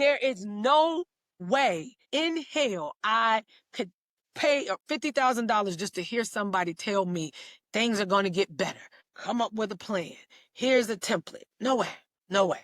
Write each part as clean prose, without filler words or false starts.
There is no way in hell I could pay $50,000 just to hear somebody tell me things are going to get better. Come up with a plan. Here's a template. No way. No way.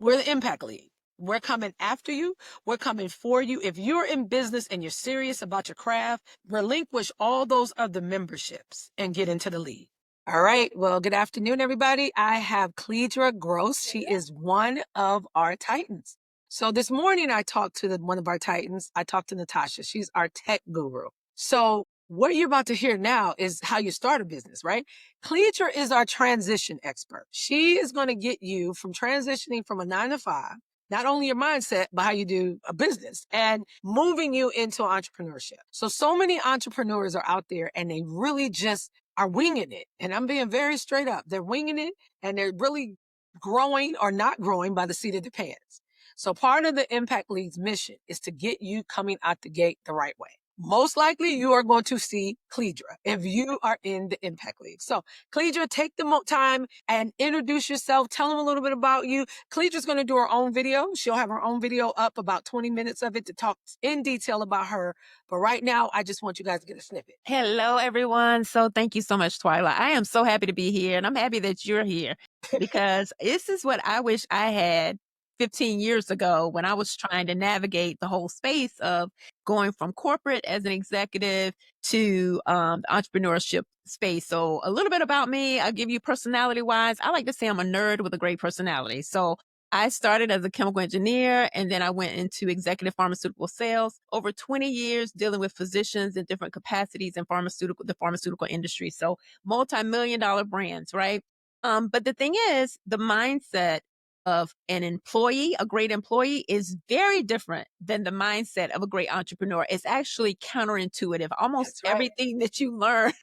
We're the Impact League. We're coming after you. We're coming for you. If you're in business and you're serious about your craft, relinquish all those other memberships and get into the league. All right. Well, good afternoon, everybody. I have Cleedra Gross. She is one of our Titans. So this morning I talked to one of our Titans. I talked to Natasha. She's our tech guru. So what you're about to hear now is how you start a business, right? Cleedra is our transition expert. She is going to get you from transitioning from a 9 to 5, not only your mindset, but how you do a business and moving you into entrepreneurship. So many entrepreneurs are out there and they really just are winging it. And I'm being very straight up. They're winging it and they're really growing or not growing by the seat of their pants. So part of the Impact League's mission is to get you coming out the gate the right way. Most likely you are going to see Cleedra if you are in the Impact League. So Cleedra, take the time and introduce yourself. Tell them a little bit about you. Cleedra's going to do her own video. She'll have her own video up, about 20 minutes of it, to talk in detail about her. But right now, I just want you guys to get a snippet. Hello, everyone. So thank you so much, Twyla. I am so happy to be here, and I'm happy that you're here because this is what I wish I had 15 years ago when I was trying to navigate the whole space of going from corporate as an executive to the entrepreneurship space. So a little bit about me, I'll give you personality-wise. I like to say I'm a nerd with a great personality. So I started as a chemical engineer, and then I went into executive pharmaceutical sales. Over 20 years dealing with physicians in different capacities in the pharmaceutical industry. So multi-million-dollar brands, right? But the thing is, the mindset of an employee, a great employee, is very different than the mindset of a great entrepreneur. It's actually counterintuitive. Almost everything that you learn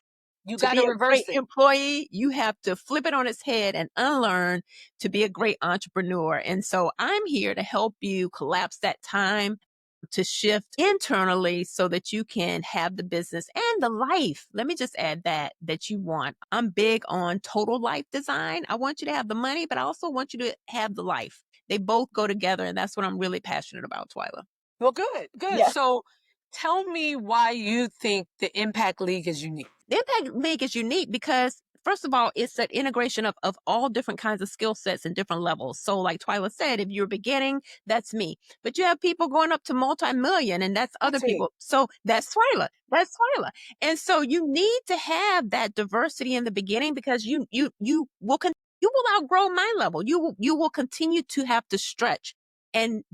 You to got be to a reverse great it. employee, you have to flip it on its head and unlearn to be a great entrepreneur. And so I'm here to help you collapse that time to shift internally so that you can have the business and the life. Let me just add that you want. I'm big on total life design. I want you to have the money, but I also want you to have the life. They both go together, and that's what I'm really passionate about, Twyla. Well, good. Yeah. So tell me why you think the Impact League is unique. The Impact League is unique because, first of all, it's an integration of all different kinds of skill sets and different levels. So like Twyla said, if you're beginning, that's me. But you have people going up to multi-million, and that's other people. So that's Twyla. That's Twyla. And so you need to have that diversity in the beginning because you will outgrow my level. You will continue to have to stretch. And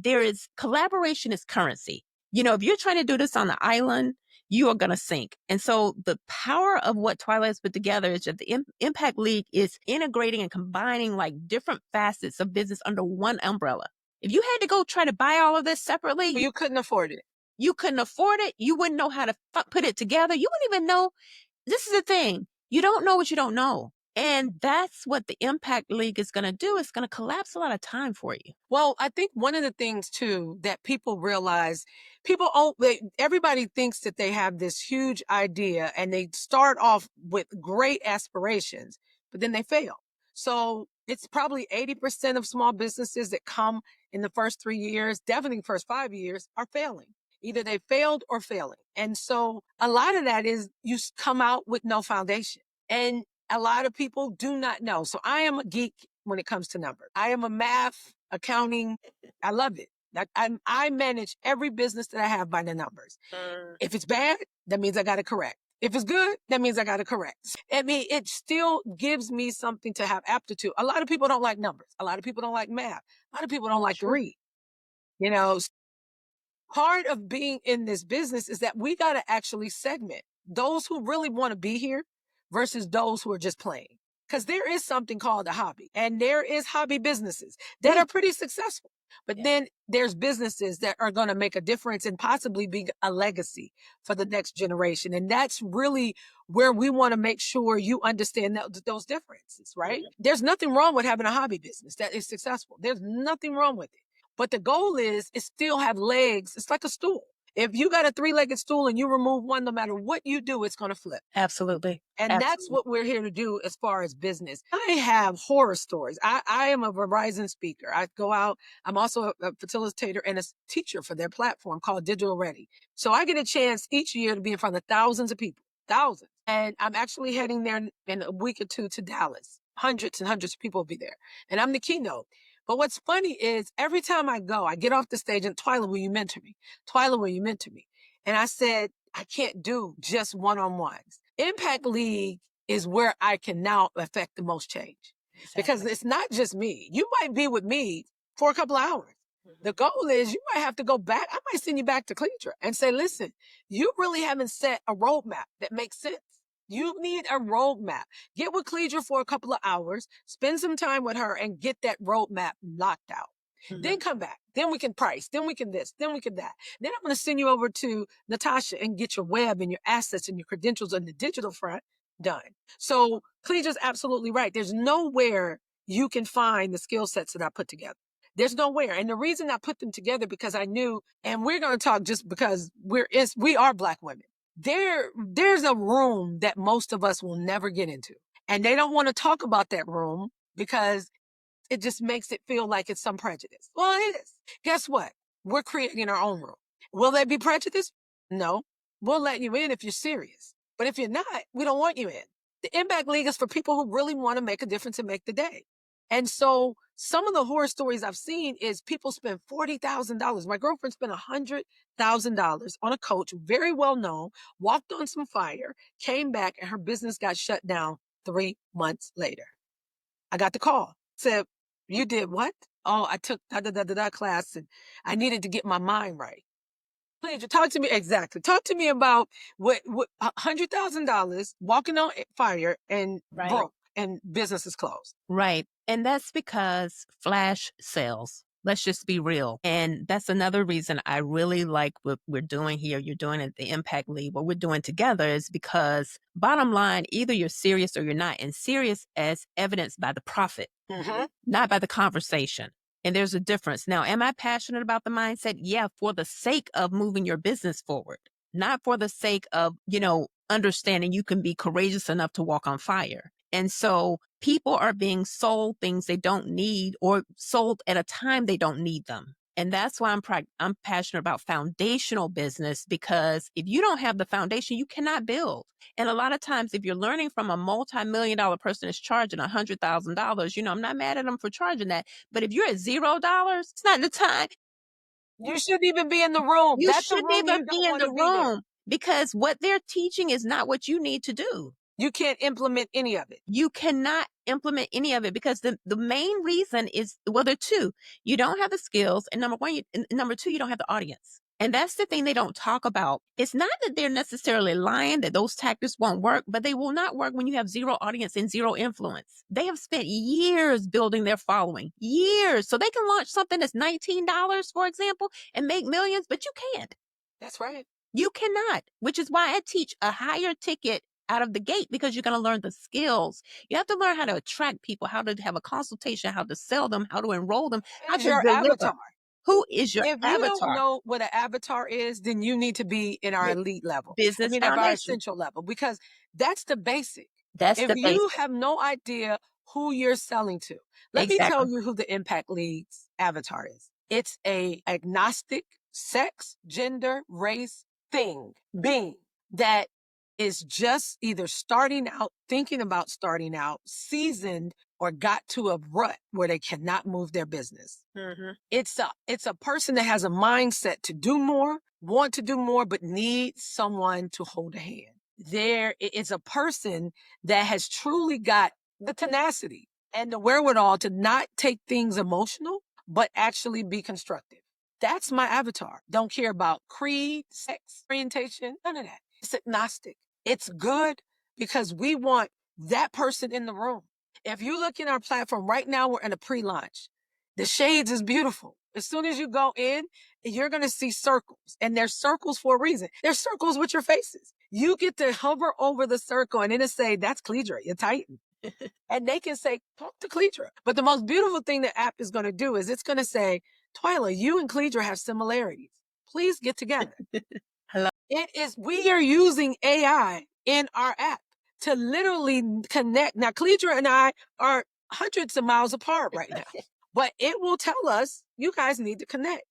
collaboration is currency. You know, if you're trying to do this on the island, you are going to sink. And so the power of what Twyla has put together is that the Impact League is integrating and combining like different facets of business under one umbrella. If you had to go try to buy all of this separately, you couldn't afford it. You couldn't afford it. You wouldn't know how to put it together. You wouldn't even know. This is the thing. You don't know what you don't know. And that's what the Impact League is going to do. It's going to collapse a lot of time for you. Well, I think one of the things too that people realize, everybody thinks that they have this huge idea and they start off with great aspirations, but then they fail. So it's probably 80% of small businesses that come in the first 3 years, definitely the first 5 years, are failing. Either they failed or failing. And so a lot of that is you come out with no foundation. And a lot of people do not know. So I am a geek when it comes to numbers. I am a math, accounting. I love it. I manage every business that I have by the numbers. If it's bad, that means I got to correct. If it's good, that means I got to correct. I mean, it still gives me something to have aptitude. A lot of people don't like numbers. A lot of people don't like math. A lot of people don't like to read. You know, part of being in this business is that we got to actually segment those who really want to be here versus those who are just playing. Because there is something called a hobby, and there is hobby businesses that are pretty successful. But then there's businesses that are going to make a difference and possibly be a legacy for the next generation. And that's really where we want to make sure you understand those differences, right? There's nothing wrong with having a hobby business that is successful. There's nothing wrong with it. But the goal is still have legs. It's like a stool. If you got a 3-legged stool and you remove one, no matter what you do, it's going to flip. Absolutely. And that's what we're here to do as far as business. I have horror stories. I am a Verizon speaker. I go out. I'm also a facilitator and a teacher for their platform called Digital Ready. So I get a chance each year to be in front of thousands of people, thousands. And I'm actually heading there in a week or two to Dallas. Hundreds and hundreds of people will be there. And I'm the keynote. But what's funny is every time I go, I get off the stage and Twyla, will you mentor me? Twyla, will you mentor me? And I said, I can't do just one-on-ones. Impact League is where I can now affect the most change. Exactly. Because it's not just me. You might be with me for a couple of hours. Mm-hmm. The goal is you might have to go back. I might send you back to Cleedra and say, listen, you really haven't set a roadmap that makes sense. You need a roadmap. Get with Cleedra for a couple of hours, spend some time with her and get that roadmap locked out. Mm-hmm. Then come back. Then we can price. Then we can this. Then we can that. Then I'm going to send you over to Natasha and get your web and your assets and your credentials on the digital front done. So Cleedra's absolutely right. There's nowhere you can find the skill sets that I put together. There's nowhere. And the reason I put them together because I knew, and we're going to talk just because we are Black women. There's a room that most of us will never get into. And they don't want to talk about that room because it just makes it feel like it's some prejudice. Well, it is. Guess what? We're creating our own room. Will there be prejudice? No. We'll let you in if you're serious. But if you're not, we don't want you in. The Impact League is for people who really want to make a difference and make the day. And so some of the horror stories I've seen is people spend $40,000. My girlfriend spent $100,000 on a coach, very well known, walked on some fire, came back, and her business got shut down 3 months later. I got the call. Said, you did what? Oh, I took da class and I needed to get my mind right. Please talk to me. Exactly. Talk to me about what $100,000 walking on fire and broke and business is closed. Right. And that's because flash sales. Let's just be real. And that's another reason I really like what we're doing here. You're doing it at the Impact League. What we're doing together is because bottom line, either you're serious or you're not. And serious as evidenced by the profit, not by the conversation. And there's a difference. Now, am I passionate about the mindset? Yeah, for the sake of moving your business forward, not for the sake of, understanding you can be courageous enough to walk on fire. And so people are being sold things they don't need or sold at a time they don't need them. And that's why I'm passionate about foundational business, because if you don't have the foundation, you cannot build. And a lot of times, if you're learning from a multi-million-dollar person that's charging $100,000, I'm not mad at them for charging that. But if you're at $0, it's not the time. You shouldn't even be in the room. You That's shouldn't the room even be in the room because what they're teaching is not what you need to do. You can't implement any of it. You cannot implement any of it because the main reason is, well, there are two. You don't have the skills. And number two, you don't have the audience. And that's the thing they don't talk about. It's not that they're necessarily lying that those tactics won't work, but they will not work when you have zero audience and zero influence. They have spent years building their following, years. So they can launch something that's $19, for example, and make millions, but you can't. That's right. You cannot, which is why I teach a higher ticket out of the gate, because you're going to learn the skills. You have to learn how to attract people, how to have a consultation, how to sell them, how to enroll them, how to your deliver. Avatar. Who is your avatar? If you don't know what an avatar is, then you need to be in our elite level. Business at our essential level, because that's the basic. If you have no idea who you're selling to, let me tell you who the Impact League's avatar is. It's a agnostic, sex, gender, race, being that is just either starting out, thinking about starting out, seasoned, or got to a rut where they cannot move their business. It's a person that has a mindset to do more, want to do more, but needs someone to hold a hand. It's a person that has truly got the tenacity and the wherewithal to not take things emotional, but actually be constructive. That's my avatar. Don't care about creed, sex, orientation, none of that. It's agnostic. It's good because we want that person in the room. If you look in our platform right now, we're in a pre-launch. The shades is beautiful. As soon as you go in, you're going to see circles, and there's circles for a reason. There's circles with your faces. You get to hover over the circle and it'll say, that's Cleedra, your Titan. And they can say, talk to Cleedra. But the most beautiful thing the app is going to do is it's going to say, Twyla, you and Cleedra have similarities. please get together. Hello. We are using AI in our app to literally connect. Now, Cleedra and I are hundreds of miles apart right now, but it will tell us, you guys need to connect.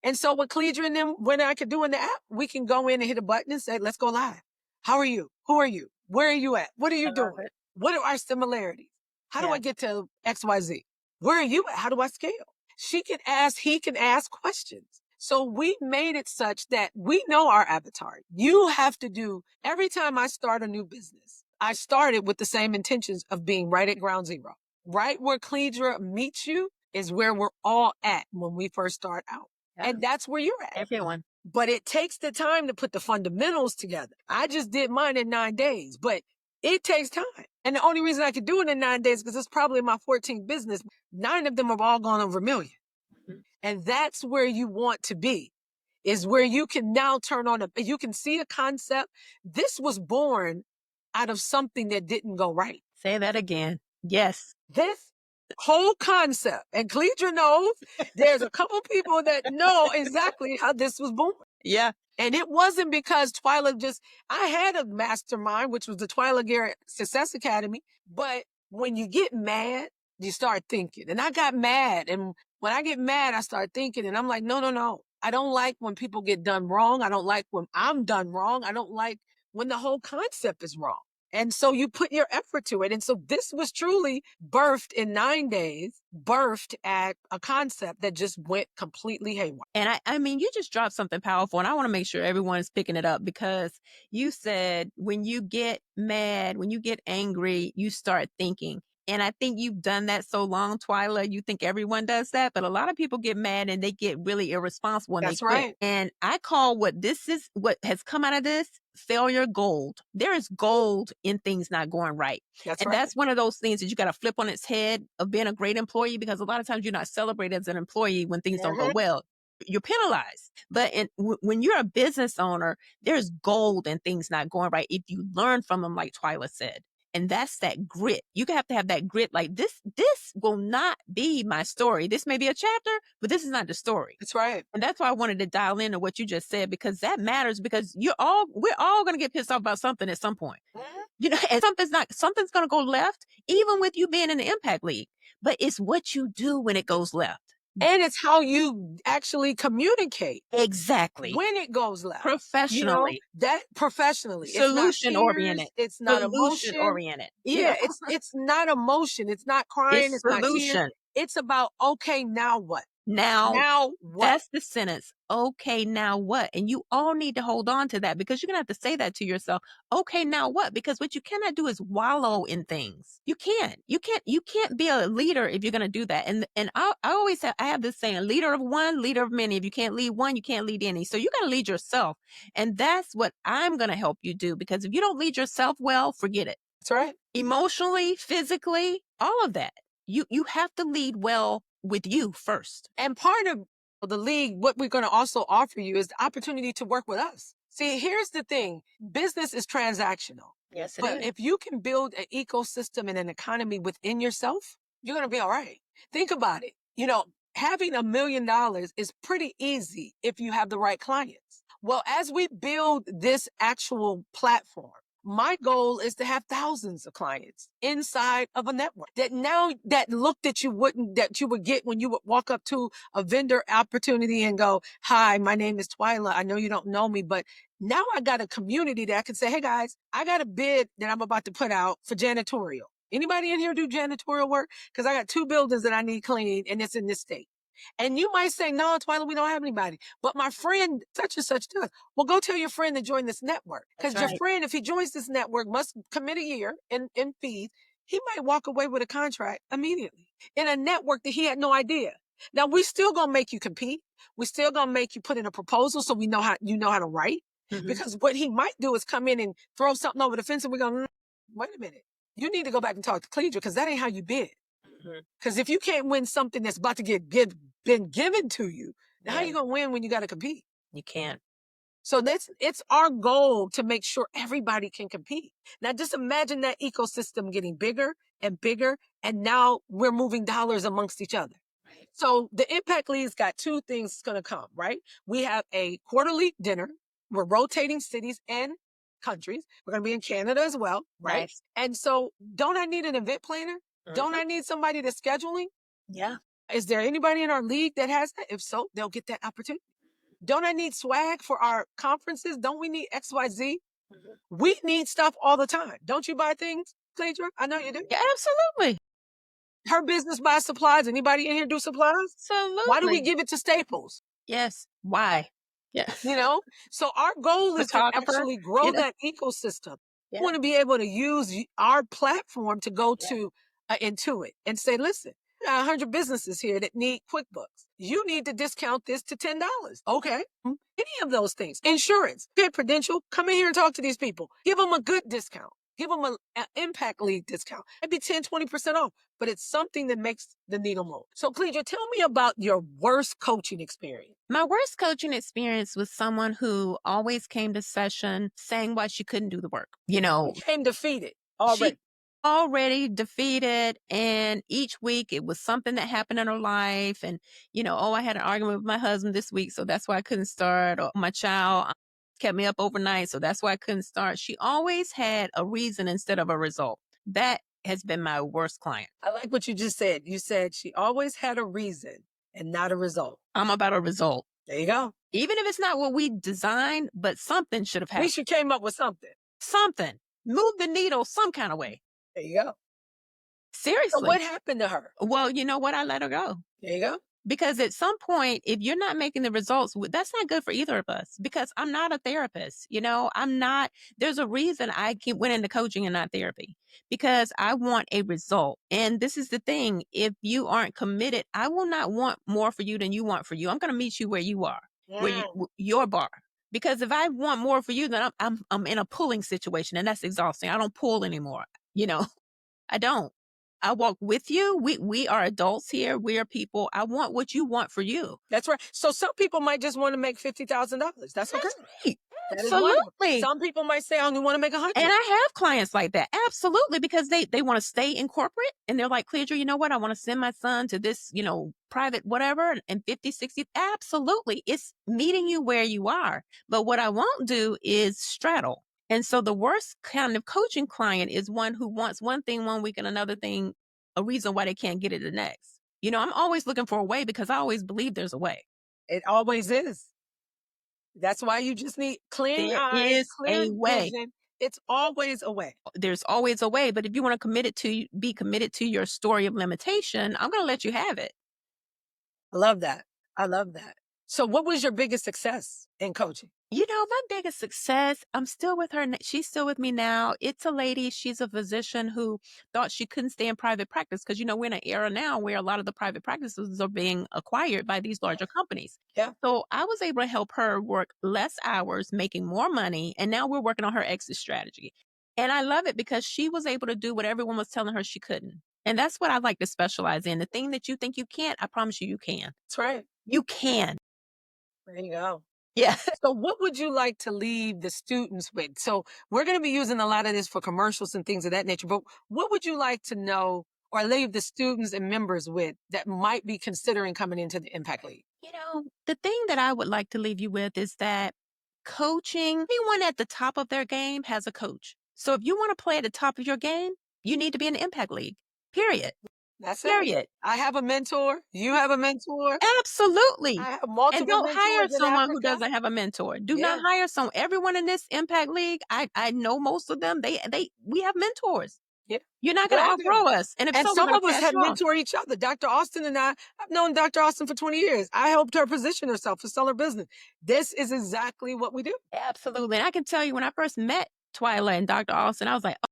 And so what Cleedra and them, when I could do in the app, we can go in and hit a button and say, let's go live. How are you? Who are you? Where are you at? What are you doing? What are our similarities? How do I get to XYZ? Where are you at? How do I scale? He can ask questions. So we made it such that we know our avatar. You have to do, every time I start a new business, I started with the same intentions of being right at ground zero. Right where Cleedra meets you is where we're all at when we first start out. Yeah. And that's where you're at. Everyone. But it takes the time to put the fundamentals together. I just did mine in 9 days, but it takes time. And the only reason I could do it in 9 days, because it's probably my 14th business, 9 of them have all gone over $1 million. And that's where you want to be, is where you can now you can see a concept. This was born out of something that didn't go right. Say that again. Yes. This whole concept, and Cleedra knows, there's a couple people that know exactly how this was born. Yeah. And it wasn't because I had a mastermind, which was the Twyla Garrett Success Academy. But when you get mad, you start thinking. And I got mad. And when I get mad, I start thinking. And I'm like, no. I don't like when people get done wrong. I don't like when I'm done wrong. I don't like when the whole concept is wrong. And so you put your effort to it. And so this was truly birthed in 9 days, birthed at a concept that just went completely haywire. And I mean, you just dropped something powerful, and I want to make sure everyone is picking it up, because you said when you get mad, when you get angry, you start thinking. And I think you've done that so long, Twyla. You think everyone does that, but a lot of people get mad and they get really irresponsible and That's they quit. right. And I call what has come out of this failure gold. There is gold in things not going right. That's one of those things that you got to flip on its head of being a great employee, because a lot of times you're not celebrated as an employee when things don't go well. You're penalized. But when you're a business owner, there's gold in things not going right if you learn from them, like Twyla said. And that's that grit. You have to have that grit. Like this will not be my story. This may be a chapter, but this is not the story. That's right. And that's why I wanted to dial into what you just said, because that matters, because we're all going to get pissed off about something at some point. You know, and something's going to go left, even with you being in the Impact League. But it's what you do when it goes left. And it's how you actually communicate. Exactly. When it goes left. Professionally. Professionally. Solution oriented. It's not solution emotion oriented. Yeah, it's not emotion. It's not crying. It's not tears. Solution. It's about, okay, now what? Now what? That's the sentence. Okay, now what? And you all need to hold on to that, because you're going to have to say that to yourself. Okay, now what? Because what you cannot do is wallow in things. You can't be a leader if you're going to do that. And I always say, I have this saying, leader of one, leader of many. If you can't lead one, you can't lead any. So you got to lead yourself. And that's what I'm going to help you do, because if you don't lead yourself well, forget it. That's right. Emotionally, physically, all of that. You have to lead well with you first. And part of the league, what we're going to also offer you is the opportunity to work with us. See, here's the thing. Business is transactional. Yes, it But is. if you can build an ecosystem and an economy within yourself, you're going to be all right. Think about it. You know, having $1 million is pretty easy if you have the right clients. Well, as we build this actual platform, my goal is to have thousands of clients inside of a network that look that you would get when you would walk up to a vendor opportunity and go, hi, my name is Twyla. I know you don't know me, but now I got a community that I can say, hey guys, I got a bid that I'm about to put out for janitorial. Anybody in here do janitorial work? Because I got 2 buildings that I need cleaned, and it's in this state. And you might say, no, Twyla, we don't have anybody. But my friend such and such does. Well, go tell your friend to join this network. Because your friend, if he joins this network, must commit a year in fees. He might walk away with a contract immediately in a network that he had no idea. Now, we still going to make you compete. We still going to make you put in a proposal so we know how to write. Mm-hmm. Because what he might do is come in and throw something over the fence, and we're going, wait a minute. You need to go back and talk to Cledra, because that ain't how you bid. Because if you can't win something that's about to been given to you, how are you going to win when you got to compete? You can't. So it's our goal to make sure everybody can compete. Now, just imagine that ecosystem getting bigger and bigger, and now we're moving dollars amongst each other. So the Impact League's got two things going to come, right? We have a quarterly dinner. We're rotating cities and countries. We're going to be in Canada as well, right? Nice. And so don't I need an event planner? Don't I need somebody that's scheduling? Yeah. Is there anybody in our league that has that? If so, they'll get that opportunity. Don't I need swag for our conferences? Don't we need XYZ? We need stuff all the time. Don't you buy things, Cledra? I know you do. Yeah, absolutely. Her business buys supplies. Anybody in here do supplies? Absolutely. Why do we give it to Staples? Yes. Why? Yeah. You know? So our goal is to Photographer, actually grow you know? that ecosystem. Yeah. We want to be able to use our platform to go to Intuit and say, listen, there are 100 businesses here that need QuickBooks. You need to discount this to $10. Okay. Any of those things. Insurance, Pit Prudential, come in here and talk to these people. Give them a good discount. Give them an Impact League discount. It'd be 10, 20% off, but it's something that makes the needle move. So, Cleedra, tell me about your worst coaching experience. My worst coaching experience was someone who always came to session saying why she couldn't do the work. You know, Came defeated she already. already defeated, and each week it was something that happened in her life. And, you know, oh, I had an argument with my husband this week, so that's why I couldn't start. Or my child kept me up overnight, so that's why I couldn't start. She always had a reason instead of a result. That has been my worst client. I like what you just said. You said she always had a reason and not a result. I'm about a result. There you go. Even if it's not what we designed, but something should have At happened. least you came up with something. Something. Move the needle some kind of way. There you go. Seriously. So what happened to her? Well, you know what? I let her go. There you go. Because at some point, if you're not making the results, that's not good for either of us. Because I'm not a therapist. You know, I'm not. There's a reason I went into coaching and not therapy, because I want a result. And this is the thing. If you aren't committed, I will not want more for you than you want for you. I'm going to meet you where you are, where your bar. Because if I want more for you, then I'm in a pulling situation, and that's exhausting. I don't pull anymore. You know, I don't. I walk with you. We are adults here. We are people. I want what you want for you. That's right. So some people might just want to make $50,000. That's okay. Right. That is wonderful. Absolutely. Some people might say, I only want to make 100. And I have clients like that. Absolutely. Because they want to stay in corporate, and they're like, Cleedra, you know what? I want to send my son to this, you know, private whatever, and 50, 60. Absolutely. It's meeting you where you are. But what I won't do is straddle. And so the worst kind of coaching client is one who wants one thing one week and another thing, a reason why they can't get it the next. You know, I'm always looking for a way, because I always believe there's a way. It always is. That's why you just need clear eyes, clear vision. It's always a way. There's always a way. But if you want to be committed to your story of limitation, I'm going to let you have it. I love that. I love that. So what was your biggest success in coaching? You know, my biggest success, I'm still with her. She's still with me now. It's a lady. She's a physician who thought she couldn't stay in private practice, because, you know, we're in an era now where a lot of the private practices are being acquired by these larger companies. Yeah. So I was able to help her work less hours, making more money. And now we're working on her exit strategy. And I love it, because she was able to do what everyone was telling her she couldn't. And that's what I like to specialize in. The thing that you think you can't, I promise you, you can. That's right. You can. There you go. Yeah. So what would you like to leave the students with? So we're going to be using a lot of this for commercials and things of that nature, but what would you like to know or leave the students and members with that might be considering coming into the Impact League? You know, the thing that I would like to leave you with is that coaching, anyone at the top of their game has a coach. So if you want to play at the top of your game, you need to be in the Impact League. Period. That's Period. it. I have a mentor. You have a mentor. Absolutely. I have multiple And don't hire mentors in someone who Africa. doesn't have a mentor. Do Yeah. not hire someone. Everyone in this Impact League, I know most of them. We have mentors. Yeah. You're not going to Glad to. outgrow us. And if And so, some we're of gonna us pass have you on. mentored each other. Dr. Austin and I've known Dr. Austin for 20 years. I helped her position herself to sell her business. This is exactly what we do. Absolutely. And I can tell you, when I first met Twyla and Dr. Austin, I was like, oh,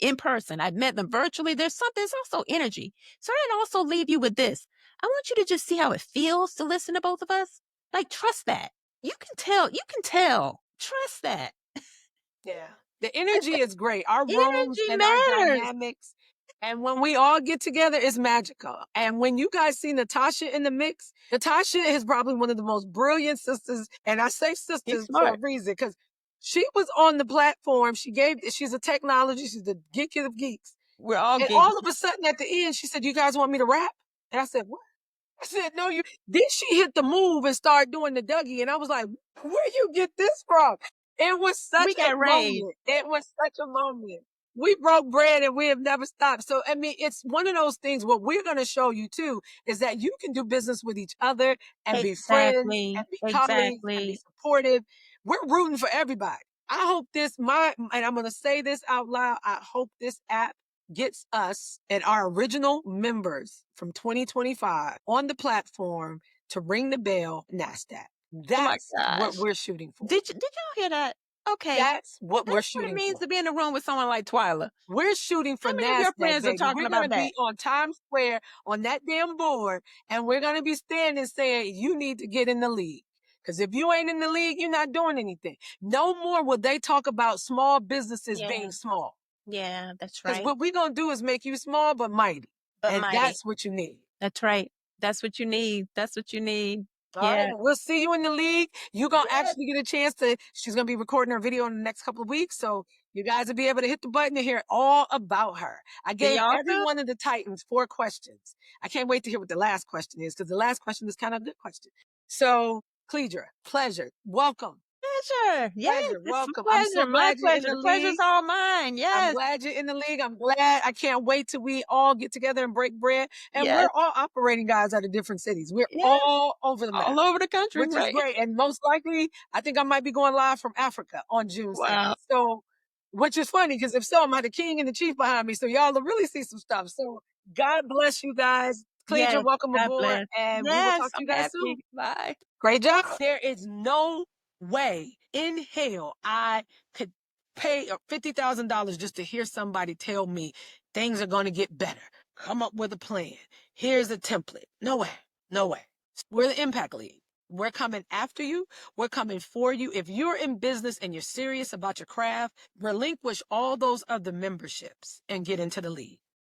in person. I've met them virtually. There's also energy. So I'd also leave you with this. I want you to just see how it feels to listen to both of us. Like, trust that. You can tell. Trust that. Yeah. The energy is great. Our rooms Energy and our matters. dynamics. And when we all get together, it's magical. And when you guys see Natasha in the mix, Natasha is probably one of the most brilliant sisters. And I say sisters for a reason, because she was on the platform. She's a technology. She's the geek of geeks. We're all And geeks. all of a sudden at the end, she said, you guys want me to rap? And I said, what? I said, no, you. Then she hit the move and started doing the Dougie. And I was like, where you get this from? It was such We a got raised. moment. It was such a moment. We broke bread and we have never stopped. So, I mean, it's one of those things. What we're going to show you too is that you can do business with each other and be friends and Exactly. be colleagues and be Exactly. supportive. We're rooting for everybody. I hope and I'm going to say this out loud. I hope this app gets us and our original members from 2025 on the platform to ring the bell NASDAQ. Oh my That's what gosh. we're shooting for. Did y'all hear that? Okay. That's what we're That's what it shooting means for. to be in a room with someone like Twyla. We're shooting for How many of your NASDAQ, friends are baby. talking We're going to about that? be on Times Square on that damn board, and we're going to be standing saying, you need to get in the league. Because if you ain't in the league, you're not doing anything. No more will they talk about small businesses being small. Yeah, that's Because right. what we're going to do is make you small but mighty. But And mighty. that's what you need. That's right. That's what you need. That's what you need. All right, we'll see you in the league. You're going to Yes. actually get a chance she's going to be recording her video in the next couple of weeks. So you guys will be able to hit the button to hear all about her. I gave y'all every too? one of the Titans 4 questions. I can't wait to hear what the last question is because the last question is kind of a good question. So, Cleedra, pleasure. Welcome. Pleasure. Yes, Pleasure. it's a Welcome. I'm so pleasure. My glad you're in pleasure. the The pleasure's league. all mine. I'm Yes. glad you're in the league. I'm glad. I can't wait till we all get together and break bread. And Yes. we're all operating guys out of different cities. We're Yeah. all over the map. All over the country, Which is right? great. And most likely, I think I might be going live from Africa on June 2nd. Wow. So, which is funny because if so, I'm the king and the chief behind me. So y'all will really see some stuff. So God bless you guys. Cleedra, Yes. welcome God aboard. bless. And we will Yes, talk to you I'm guys soon. happy. Bye. Great job. There is no way in hell I could pay $50,000 just to hear somebody tell me things are going to get better. Come up with a plan. Here's a template. No way. No way. We're the Impact League. We're coming after you. We're coming for you. If you're in business and you're serious about your craft, relinquish all those other memberships and get into the league.